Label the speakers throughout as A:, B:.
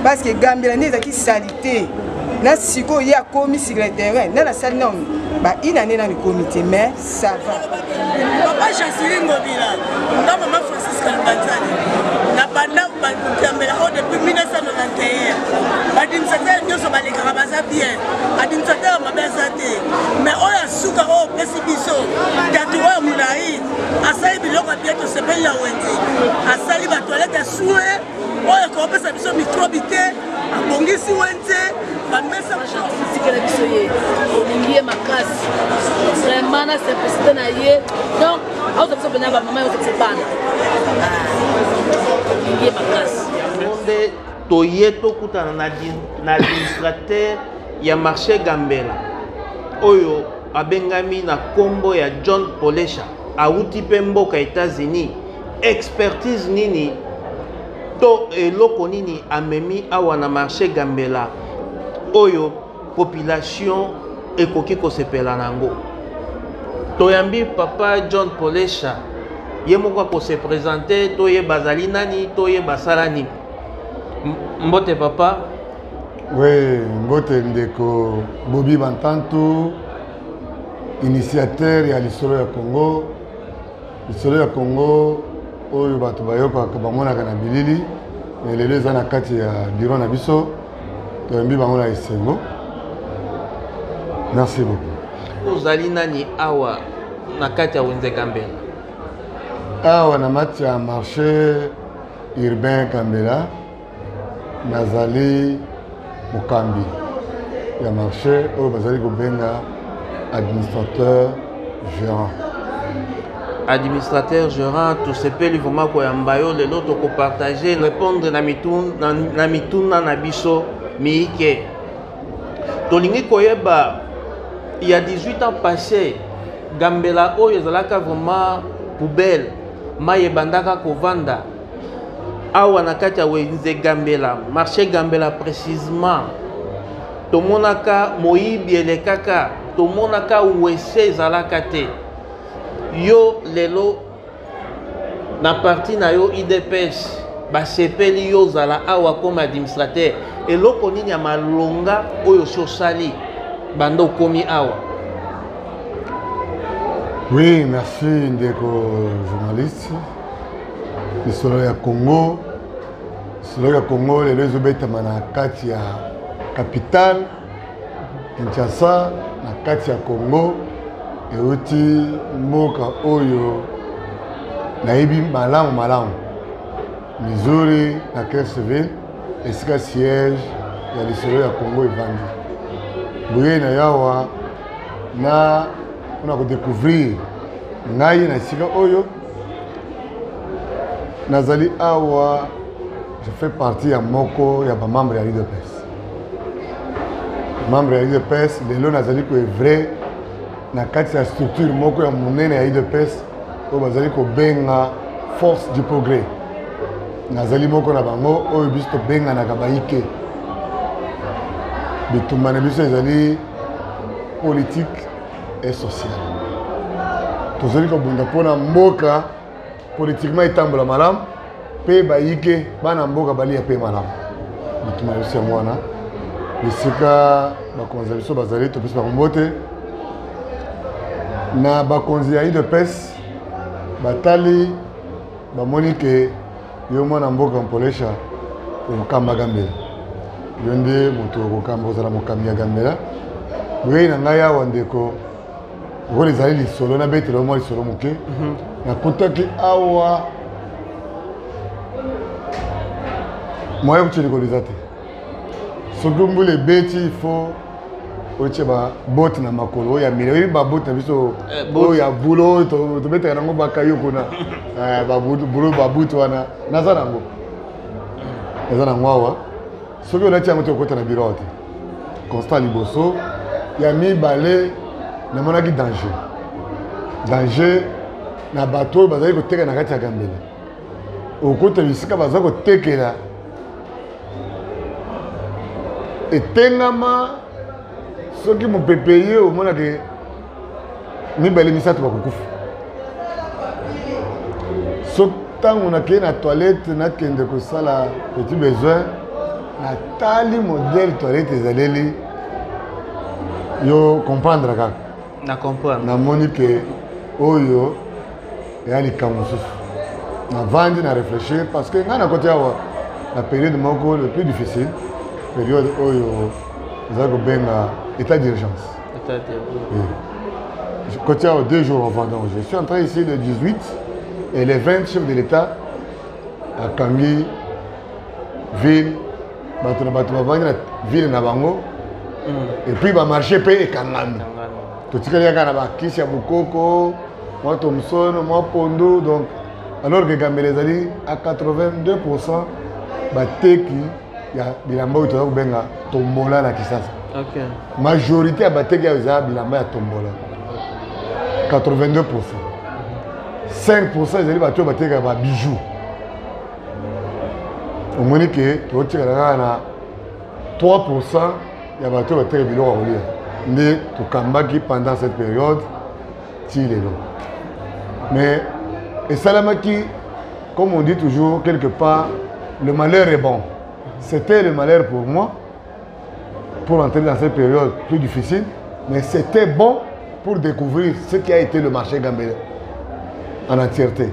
A: parce que Gambela n'est qui salité. Na siko il y a commis sur le terrain. Na la salle non. Bah il a né dans le comité mais ça va.
B: Papa Jacqueline Ngobila. Na maman Francis Kalbanzani. Na banda Gambela depuis 1991. Administrateur nyoso baleka baza bien. Administrateur mabeza te. Mais oya suka o presibiso. Tatuwa mulai. Asali biloko bieto sepeli ya wenzi. Asali ba toilette soué. Oya ko pesa biso microbité. Abongisi wenze. Bamesa
C: physique la biso ye. Olingie makasi. Vraiment na simplicité na ye. Donc, au top bena ba maman au top sepana. Olingie makasi.
D: Monde toyeto kutana na administrateur ya marché Gambela. Oyo abengami na kombo ya John Polesha. Auti pe mboka États-Unis. Expertise nini to eloko nini amemi awa na marché Gambela. Oyo population ekoki kosepela nango. Toyambi papa John Polesha ye moko ko se présenter to ye bazali nani to ye basalani. Mbote papa.
E: Oui, mbote ndeko Bobi Bantantu, initiateur ya lisolo ya Congo. Lisolo ya Congo oyo bato bayoka kabamona kana bilili mais les deux ana kati ya bureau na biso. Toyambi bango na esengo. Merci beaucoup.
D: Ozali nani awa na kati ya wenze Gambela?
E: Awa na mati ya marché urbain Gambela. Nazali Mukambi ya marché oyo bazali kobenga administrateur gérant.
D: Administrateur gérant tout sepeli vraiment ko yambayo lelo to ko partager répondre na mituna na biso miike. Tolingi koyeba il y a 18 ans passés Gambela oyo ezalaka vraiment poubelle maye bandaka kovanda. Awa na kati ya wenze Gambela, marché Gambela précisément. Tomonaka moyibi elekaka, tomonaka wese ezalaka te. Yo lelo na parti na yo IDPS basepeli yo zala awa comme administrateur. Eloko nini ya malonga oyo sosali bando komi awa.
E: Oui, merci ndeko journaliste. Lisolo ya Congo, lisolo ya Congo lelo ezobetama na kati ya capitale Kinshasa, na kati ya Congo euti mboka oyo nayebi malamu Missouri na Kershville esika siège ya lisolo ya Congo evandi. Boye na yawa na on a découvrir ngai na esika oyo Nazali awa, je fais partie ya moko ya ba membre ya l'UDPS. Membre ya l'UDPS, lelo nazali ko vrai na kati ya structure moko ya monene ya l'UDPS oyo bazali ko benga force du progrès. Nazali moko na bango oyo biso to benga na kabaike. Bitumba na biso ezali politique et sociale. Tozali ko bunda pona mboka politiquement etambola malam pe baike bana mboka bali ya pe malam bituma yosi ya mwana bisika bakonzi biso bazali to biso bakombote na bakonzi ya UDPS batali bamoni ke yo mwana mboka Polesha okamba Gambela yo nde moto okamba ozala mokambi ya Gambela boye na ngai awa ndeko Vous allez les solos, na bête le moi les solos moké. Na kotaki awa. Moi je les les até. Sogumbu les bêtes il faut oche ba bot na makolo ya mire ba bot na biso o ya bulo to beta na ngo bakayo kuna. Ba bulo ba but wana nazana ngo. Nazana ngwawa. Soki on a tia moto kota na bureau te. Constant liboso ya mi balé na monaki danger na bateau bazali koteka na kati ya Gambela okota bisika bazali kotekela etengama soki mopepe ye omonake mibale misato bakokufa so ntango nakei na toilette nakende kosala petit besoin natali modèle toilette ezaleli yo comprendre kaka
D: na comprendre
E: namoni ke oyo eya likambo mosusu navandi na réfléchir parce que ngai na côté awa la période moko le plus difficile période oyo eza kobenga état d'urgence côté awa 2 jours avant donc je suis entré ici le 18 et les 20 chefs de l'état akangi ville bato na bato bavandi na ville na bango et puis bamarché mpe ekangami totikali kaka na bakisi ya bokoko mwa thomson mwa pondo donc alors que Gambela ezali à 82% bateki ya bilamba oyo toza kobenga tombola na Kisasa. Majorité ya bateki ya eza bilamba ya tombola 82%. 5% ezali bato oyo bateki ya babijou. omoni ke totikala kaka na 3% ya bato oyo bateki biloko ya kolia nde tokambaki pendant cette période ti lelo. Mais esalamaki, comme on dit toujours quelque part, le malheur est bon. C'était le malheur pour moi, pour entrer dans cette période plus difficile, mais c'était bon pour découvrir ce qui a été le marché gambélé en entièreté.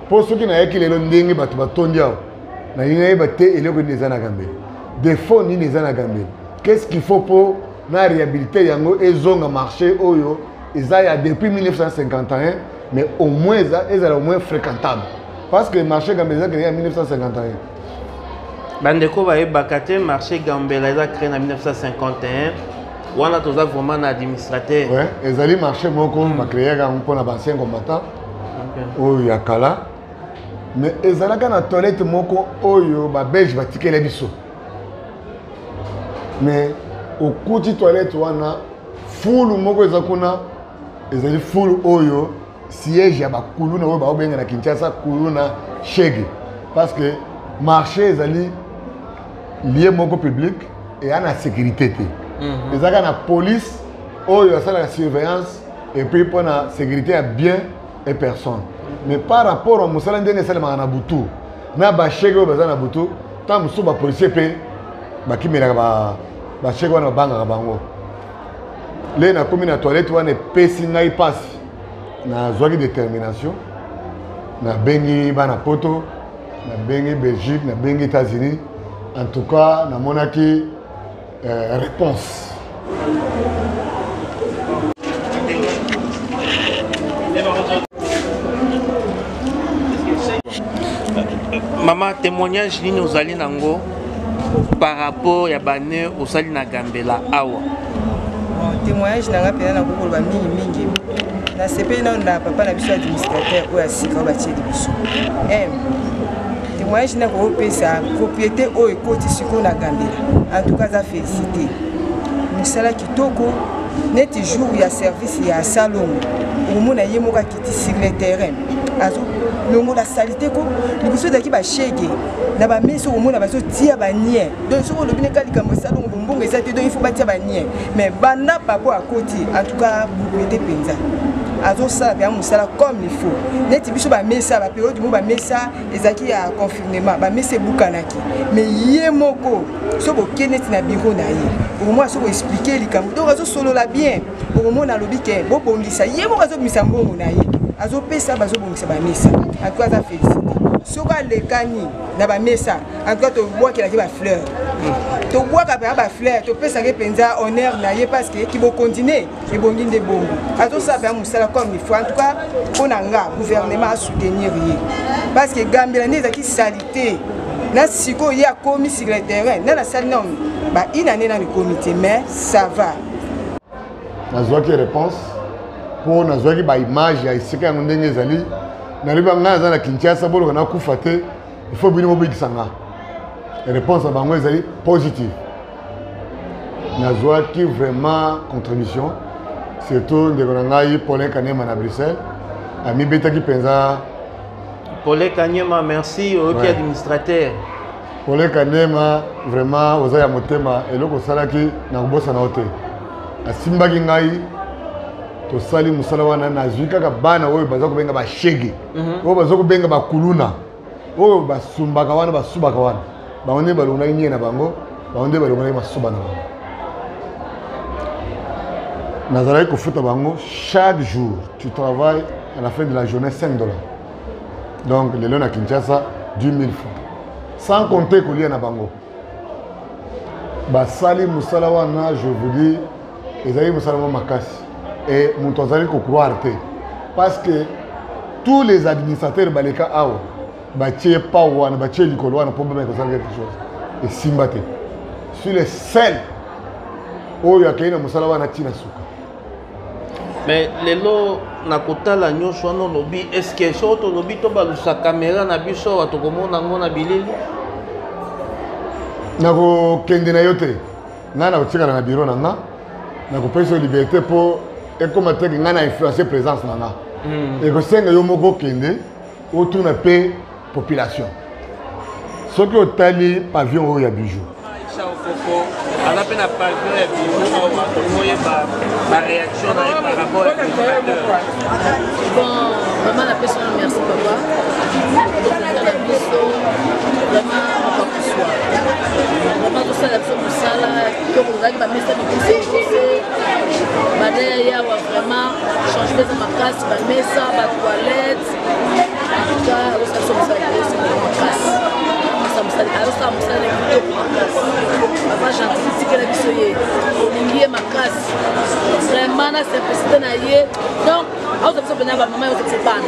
E: Pour ceux qui n'avaient pas ndenge bato batondia na yina bate eloko ni zana gambélé. Des fonds ni zana gambélé. Qu'est-ce qu'il faut pour na réhabiliter yango ezonga marché oyo ezaya depuis 1951, mais au moins ezala au moins fréquentable. Parce que le marché gambélé créé en 1951.
D: Bandeko bayebaka te marché Gambela eza créé en 1951. Wana toza vraiment un administrateur.
E: Ouais, ezali marché moko ma créé quand on a ancien combattant. Oyo ya kala. Mais ezalaka na toilette moko oyo ba belge batikela biso. Mais au kuti toilette wana full moko ezakuna ezali full oyo siège ya bakuluna oyo ba obenga na Kinshasa kuluna shege. Parce que marché ezali lié moko public et à la sécurité. Les agents de police, il y a la surveillance et puis pour la sécurité à bien et personne. Mais par rapport à Moussala Ndenge Salem à Nabutu, na ba chego bazana Nabutu, tant musu ba policier pe ba kimela ba chego na banga bango. Les na commune na toilette wana pesi ngai passe na zoaki détermination na bengi bana poto na bengi Belgique na bengi États-Unis. En tout cas, na monaki réponse.
D: Maman, témoignage ni nous allons nango par rapport à Bané au Sali na Gambela awa.
A: Témoignage nanga pena na kokolo ba mingi. Na CP na papa na biso administrateur ou asika ba tie biso. Moi, je n'ai pas sa propriété au côté sur la Gambela. En tout cas, ça félicité. Nous sommes qui toko, net jour il y a service, il y a salon. Au moins, il y a moka qui sur le terrain. Alors, le mot la saleté ko, le besoin d'aki ba shege. Na ba meso au moins na ba so tia ba nie. Donc sur le bien kali comme salon bonbon et ça te donne il faut pas tia ba nie. Mais bana papa à côté, en tout cas, propriété penza. Azo ça bien musala comme il faut. Net biso ba mesa ba période mo ba mesa ezaki ya confinement ba mesa bukanaki. Mais yé moko so bo kenet na bureau na ye. Au moins so bo expliquer likambo. Donc azo solo la bien. Au moins na lobi ke bo bongisa yé moko azo misa mbongo na ye. Azo pesa bazo bongisa ba mesa. En tout cas ça félicite. Soka le kani na ba mesa. En tout cas to bois ki la ki ba fleur. To bois ka ba fleur to pesa ke penza honneur na ye parce que ki bo continuer et bongi de bongo. Azo ça bien musala comme il faut. En tout cas on a nga gouvernement à soutenir ye. Parce que Gambela n'est qui salité. Na siko ya commis sur le terrain. Na la salle non ba inane na le comité mais ça va.
E: Na zoaki réponse pour na zoaki ba image ya isika ndenge zali. Na riba nga za na Kinshasa bolo na kufa te. Il faut bino bobikisanga. Réponse à bango ezali positive. Na zoaki vraiment contribution. Surtout de Gonangaï, Paulin Kanema à Bruxelles. Ami Betaki Penza.
D: Paulin Kanema, merci au ouais. Administrateur.
E: Paulin Kanema, vraiment, aux aïe motema, et l'autre salaki, n'a pas bossé na hote. A Simba Gingaï, to sali musalawana na zuika kabana, oyo bazako benga ba shege, oyo bazako benga ba kuluna, oyo ba sumbakawana, ba subakawana. bango balonga nye na bango bango balonga masuba na bango nazalaki kofuta bango chaque jour tu travailles à la fin de la journée $5 donc lelo na Kinshasa 10 000 francs sans compter kolia na bango basali musala wana je vous dis ezali musala makasi et moto azali ko croire te parce que tous les administrateurs baleka awa batie pa wana batie likolo wana pour même kozala quelque chose et simbate sur les seuls oyo akaina musala wana tina suka.
D: Mais lelo nakotala nyonso wana lobi est-ce que soto lobi to balusa caméra na biso watokomona ngona bilili
E: nako kende na yote ngana otikala na bureau nanga nako pesa liberté pour ekomate ngana influencer présence nanga et ko senga yo moko kende autour pe population soki otali pavillon oyo ya bijou
D: on a peine à parler ma réaction par rapport à
C: bon, vraiment la personne merci papa. Vraiment on va pour soi. Vraiment tout ça la personne pour ça là, que vous regardez ma messe de Badaya vraiment changer de ma casse, ma messe, ma toilette. En tout cas, ça c'est ma casse. Alors ça me sert de ma casse. Papa gentil que la bisoye. Olingie ma casse. Vraiment na simplicité na yé. Donc, on se fait venir maman on se fait pas.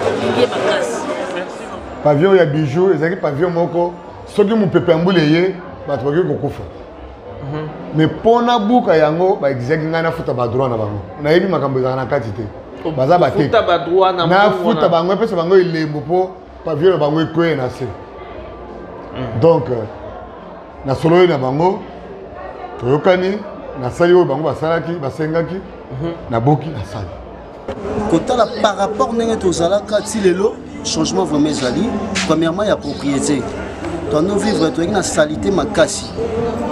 C: Olingie ma casse.
E: Pavillon ya bijou, ezaki pavillon moko. Soki mu pepe ambuleye, ba toki kokufa. Mais pona buka yango ba exige ngana futa ba droit na bango. Na yebi makambo za na kati te. Baza ba te.
D: Futa ba droit na
E: na futa bango pesa bango ilembo po pavillon bango ekwe na se. Donc na solo na bango toyokani na sali oyo bango basalaki basengaki na boki na sali.
F: Kotala par rapport ndenge tozalaka ti lelo changement vraiment ezali premièrement ya propriété. Tono vivre to na salité makasi.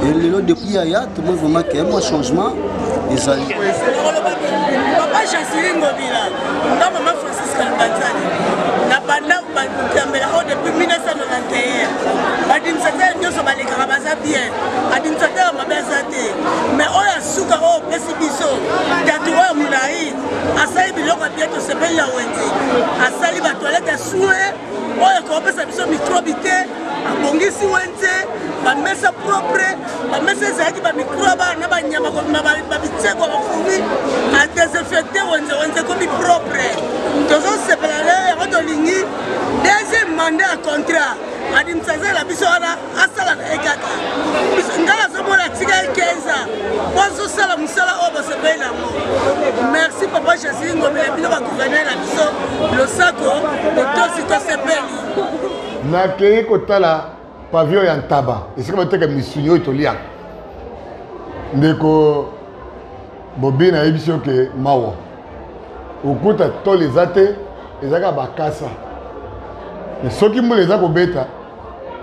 F: Et lelo depuis ya tout le monde vraiment que moi changement ezali.
B: Papa Jacqueline Ngobila, na maman Francis Kalbanzani. Na banda bakambela ho depuis 1991. Administrateur nyoso baleka baza bien. Administrateur mabeza te. Mais oya suka o pesibiso. Tatuwa mulai. Asali biloko bieto sepeli ya wenzi. Asali ba toilette soué. Oya ko pesa biso microbité. Abongisi wenze. Ba mesa propre. Ba mesa zaki ba microba na ba nyama ko ba bitseko ba fumi. A désinfecter wenze comme propre. Tozo sepelale ya to lingi. Deuxième mandat à contrat. Administrateur la biso ana asala ekaka. Ngala somona tika 15 ans. Pozo sala musala obo sepela mo. Merci papa Jacqueline Ngobila bino ba gouverner la biso. Le sako de tosi to sepeli.
E: Na kei kotala pavillon ya ntaba. Esika bateka misunyo itolia. Ndeko bobina ebisio ke mawa. Okuta to les ate ezaka bakasa. Mais soki mbula eza kobeta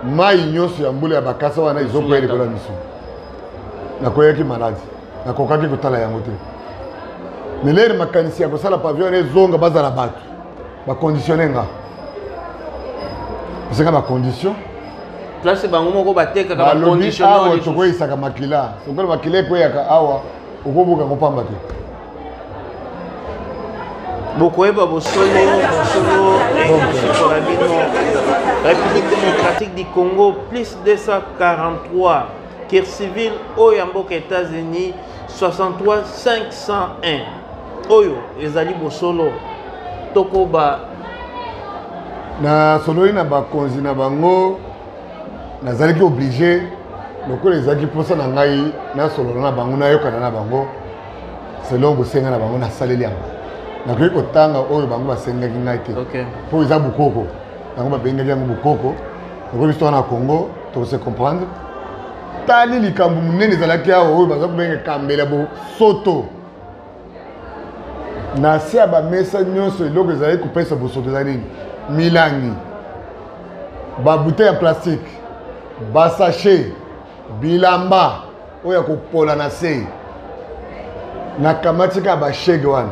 E: mai nyonso ya mbula ya bakasa wana izokwela likolo ya misu nakoyaki maladi nakokaki kotala yango te mais lere makanisi ya kosala pavillon ezonga bazala bato baconditionne nga esika bacondition
D: place bango moko batekaka
E: bacondition awa tokoyisaka makila sokola makila ekoyaka awa okobuka kopamba te
D: bokoyeba bosolo République démocratique du Congo plus 243 guerre civile oyo mboka États-Unis 63 501 oyo ezali bosolo tokoba
E: na sololi na bakonzi na bango nazalaki obligé lokola ezalaki posa na ngai na solola na bango nayokana na bango selon bosenga na bango nasaleli yango nakoki kotanga oyo bango basengaki ngai te mpo eza bokoko bango babengaki yango bokoko lokola biso wana na Congo tokose comprendre tali likambo monene ezalaki awa oyo baza kobenga kambela bosoto na se ya bamesa nyonso eloko ezalaki kopesa bosoto eza nini milangi babouteille ya plastique basachet bilamba oyo ya kopola na se nakamati kaka bashege wana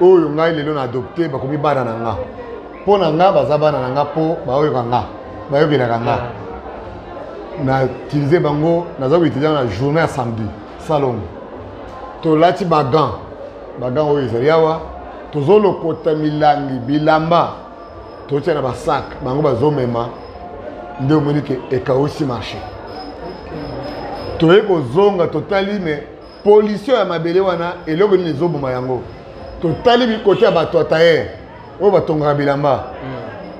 E: oyo ngai lelo na adopte bakomi bana na nga mpo na nga baza bana na nga mpo baoyoka nga bayokelaka nga na utiliser bango naza koutiliser na journée ya samedi salongo tolati bagan oyo ezali awa tozolokota milangi bilamba totia na basak bango bazomema nde omoni ke ekausi marché toye kozonga totali me pollution ya mabele wana eloko nini ezoboma yango totali bikote ya bato ataye oyo batongaka bilamba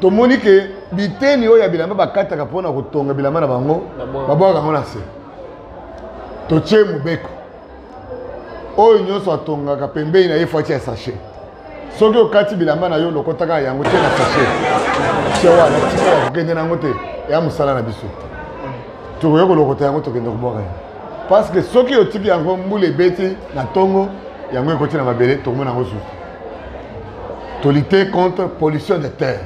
E: tomoni ke biteni oyo ya bilamba bakataka mpona kotonga bilamba na bango babwaka yango na se totie mobeko oyo nyonso atongaka pembeni na ye fo atia ya sachet soki okati bilamba na yo lokotaka yango tie na sachet tie wana tikala kokende nango te ya mosala na biso tokoki kolokota yango tokende kobwaka yango parce que soki otiki yango mbula ebeti na ntongo yango ekoti na mabele tokomona yango susu tolite contre pollution de terre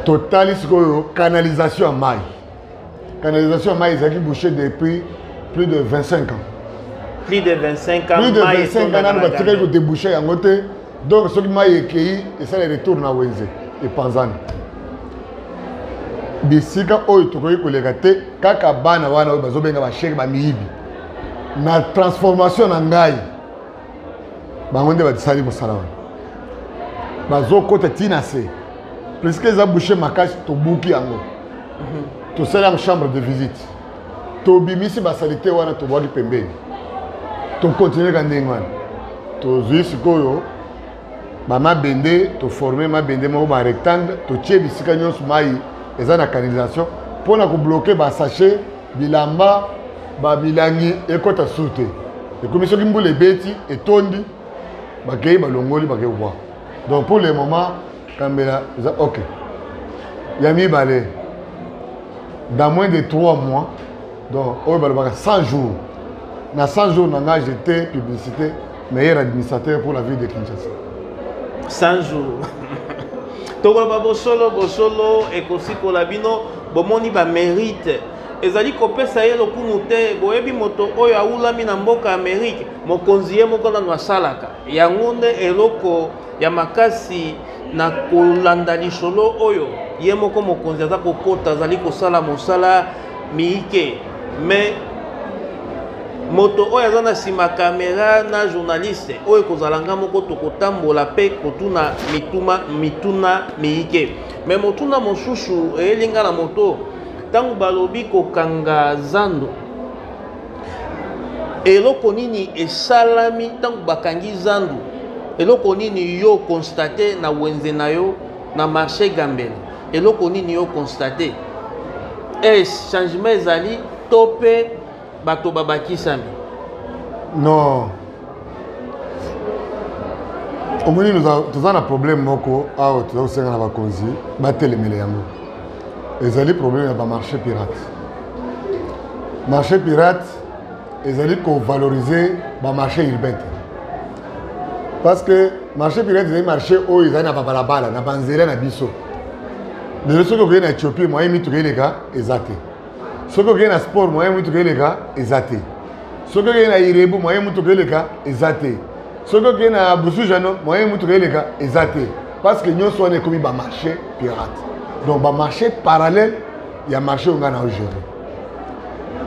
E: totali sikoyo canalisation ya mai canalisation ya mai ezalaki bouché depuis plus de 25 ans
D: plus de 25 ans
E: plus de 25 ans nano batikali kodébouché yango te donc soki mai ekei esala retour na wenze epanzani bisika oyo tokoki koleka te kaka bana wana oyo bazobenga basheke bamiyibi na transformation na ngai bango nde batisali mosala wana bazokota ntina se presque eza bouché makasi tobuki yango tosali yango chambre de visite tobimisi basalite wana tobwaki pembeni tokontinueka ndenge wana tozwi sikoyo bamabende toforme mabende moko barectangle totie bisika nyonso mai eza na canalisation mpona kobloke basachet bilamba bamilangi ekota su te ekomi soki mbula ebeti etondi bakei balongoli bakei kobwaka donc pour le moment kambela eza ok ya mibale dans moins de 3 mois donc oyo balobaka 100 jours na 100 jours nanga j'étais publicité meilleur administrateur pour la ville de Kinshasa
D: 100 jours tokoloba bosolo ekosikola bino bomoni bamérite ezali kopesa ye lokumu te boyebi moto oyo awulami na mboka Amerike mokonzi ye moko nano asalaka yango nde eloko ya makasi na kolanda lisolo oyo ye moko mokonzi aza kokota azali kosala mosala miike mais moto oyo aza na nsima kamera na journaliste oyo kozalanga moko tokotambola mpe kotuna mituna miike me motuna mosusu eyelinga na moto ntango balobi kokanga zando eloko nini esalami ntango bakangi zando eloko nini yo constate na wenze na yo na marché Gambela eloko nini yo constate changement ezali to mpe bato babakisami
E: non omoni toza na problème moko awa toza kosenga na bakonzi batelemele yango ezali problème ya bamarché pirate marché pirate ezali kovalorize bamarché urbain te parce que marché pirate ezali marché oyo ezali na babalabala na banzela na biso lelo soki okei na Éthiopie moyen mituka eleka eza te soki okei na sport moyen mutuka eleka eza te soki okei na Irebu moyen mutuka eleka eza te soki okei na Busujano moyen mutuka eleka eza te parce que nyonso wana ekomi bamarché pirate donc bamarché parallèle ya marché oyo ngai na ogérer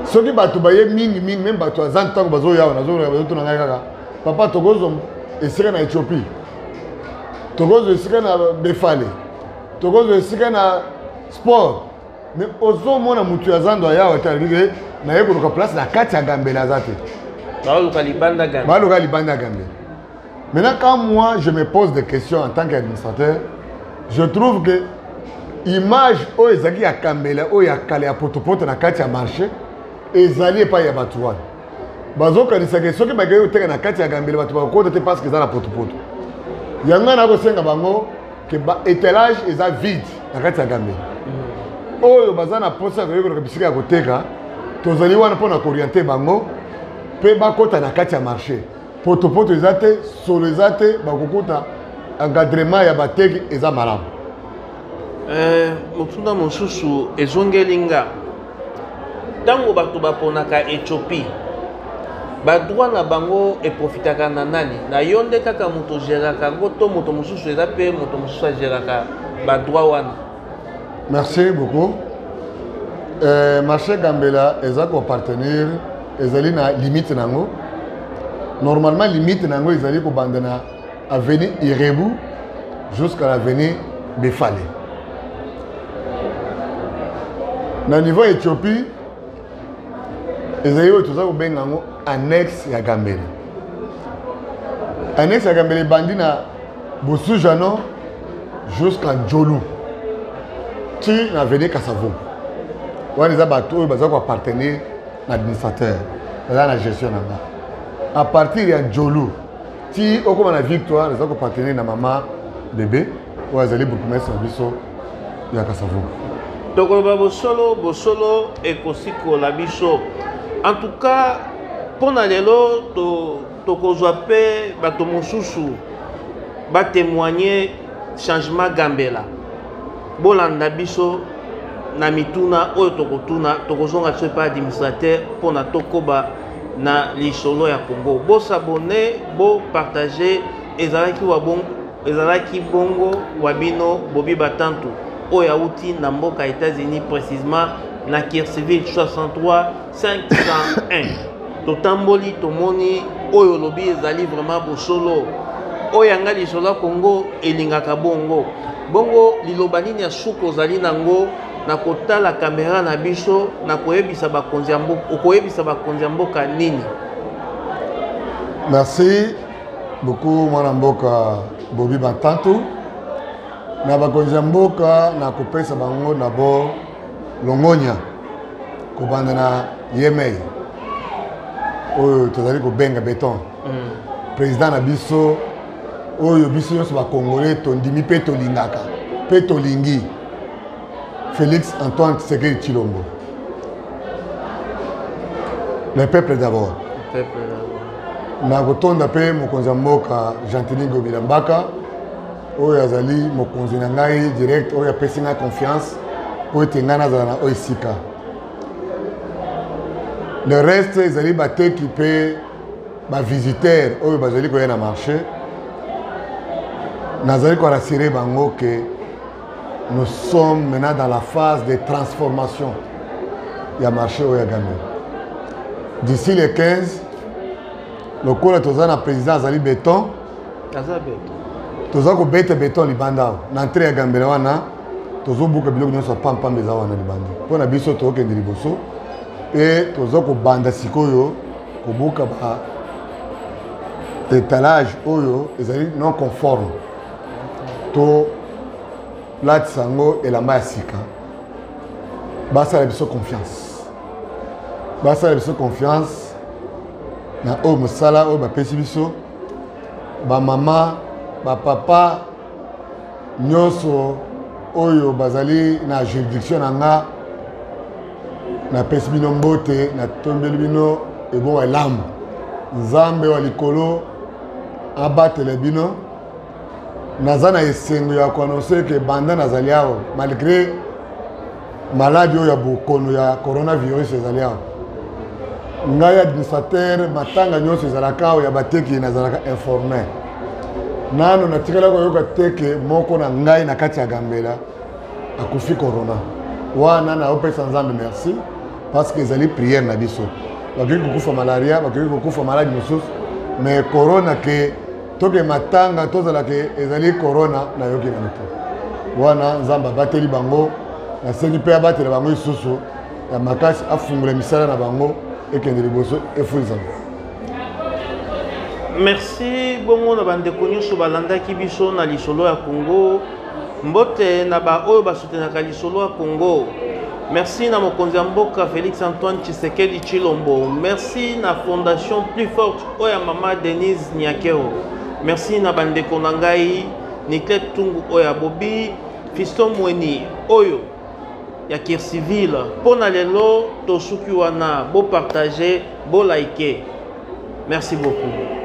E: soki bato baye mingi même bato aza ntango bazoyawa nazotuna ngai kaka papa tokozwa esika na Éthiopie tokozwa esika na Befale tokozwa esika na sport mais ozomona mutu ya zando ayawa te alibike naye koluka place na kati ya Gambela aza te
D: baluka libanda
E: Gambela. Maintenant quand moi je me pose des questions en tant qu'administrateur je trouve que image oyo ezalaki ya Gambela oyo ya kale ya potopoto na kati ya marché ezali epai ya bato wana bazokanisaka soki bakei koteka na kati ya Gambela bato bakokota te parce que eza na potopoto yango nakosenga bango ke baétalage eza vide na kati ya Gambela oyo baza na posa koyekolaka bisika ya koteka tozali wana mpona kooriente bango mpe bakota na kati ya marché potopoto eza te solo eza te bakokuta encadrement ya bateki eza malamu
D: motuna mosusu ezongeli nga ntango bato baponaka Éthiopie badroit na bango eprofitaka na nani na yo nde kaka moto geraka yango to moto mosusu eza mpe moto mosusu ageraka badroit wana
E: Merci beaucoup. Marché Gambela est un partenaire, ils na limite nango. Normalement limite nango ils allaient bandana avenue Irebu jusqu'à l'avenue Befale. Na niveau Éthiopie, ils allaient tout ça au bengango annexe ya Gambela. Annexe ya Gambela bandina Bossou Jano jusqu'à Djolu. Tu na avenue Kassavo. On les a battus, ils ont appartenu à l'administrateur, à la gestion. À partir de Djolu, si on a la victoire, ils ont appartenu à maman bébé, ou à Zali Bourgmestre Bisso, il y a Kassavo.
D: Donc, Bosolo et Kosiko Labiso. En tout cas, pour Nalelo, Tokozwape, Batomosusu, va témoigner changement Gambela. Bolanda Biso. Na mituna oyo tokotuna tokozonga tso pa administrateur pour na tokoba na lisolo ya Congo. Bo s'abonner, bo partager ezalaki bongo wabino bobi batantu oyo auti na mboka États-Unis précisément na Kirciville 63 501. Totamboli tomoni oyo lobi ezali vraiment bosolo oyo anga lisolo ya Congo elingaka bongo. Bongo lilobani ya suko zali nango na kota la caméra na biso na koyebisa bakonzi ya mboka nini.
E: Merci beaucoup mwana mboka Bobi Batantu na bakonzi ya mboka na kopesa bango na bo longonya kobanda na Yemei oyo tozali kobenga beton président na biso oyo biso nyonso bakongolais tondimi mpe tolingaka mpe tolingi Félix Antoine Tshisekedi Tshilombo. Le peuple d'abord. Le peuple d'abord. Na kotonda pe mokonzi ya mboka Gentili Ngobila Mbaka oyo azali mokonzi na ngai direct oyo apesi ngai confiance po ete ngai nazala na oyo esika. Le reste ezali bateki mpe bavisiteur oyo bazali koya na marché nazali korasire bango ke nous sommes maintenant dans la phase de transformation. Il y a marché au Yagame. D'ici le 15, le cours est au président Azali Béton. Tous les bêtes béton libanda. L'entrée à Gambelawana, tous les boucs de biloko sont pas bezawana libanda. Pour na biso to ke ndiliboso et tous les banda sikoyo ko buka ba étalage oyo ezali non conforme. To la Tsango et la Massika. Basa la biso confiance. Basa la biso confiance. Na o musala o ba pesi biso. Ba mama, ba papa nyonso oyo bazali na juridiction nanga na pesi bino mbote na tombeli bino e bon elam. Nzambe wa likolo abatele bino. Nazana esengo ya koannoncer que banda nazali awa malgré maladie ya bokono ya coronavirus ezali awa ngai administrateur matanga nyonso ezalaka awa ya bateki nazalaka informé nano natikala koyoka teke moko na ngai na kati ya Gambela akufi corona wana na opesa nzambe merci parce que ezali prière na biso bakoki kokufa malaria bakoki kokufa maladie mosusu mais corona ke toke matanga tozala ke ezali corona na yoki na mito wana nzamba bateli bango na sengi pe abatela bango isusu ya makasi afungula misala na bango ekende liboso efuisa.
D: Merci bongo na bandeko nyonso balandaki biso na lisolo ya Congo mbote na ba oyo basutenaka lisolo ya Congo. Merci na mokonzi ya mboka Félix Antoine Tshisekedi Tshilombo. Merci na fondation plus forte oya mama Denise Nyakero. Merci na bandeko na ngai Niklet Tungu oya Bobi Fiston Mweni oyo ya Kirciville. Pona lelo tosuki wana bo partager, bo liker. Merci beaucoup.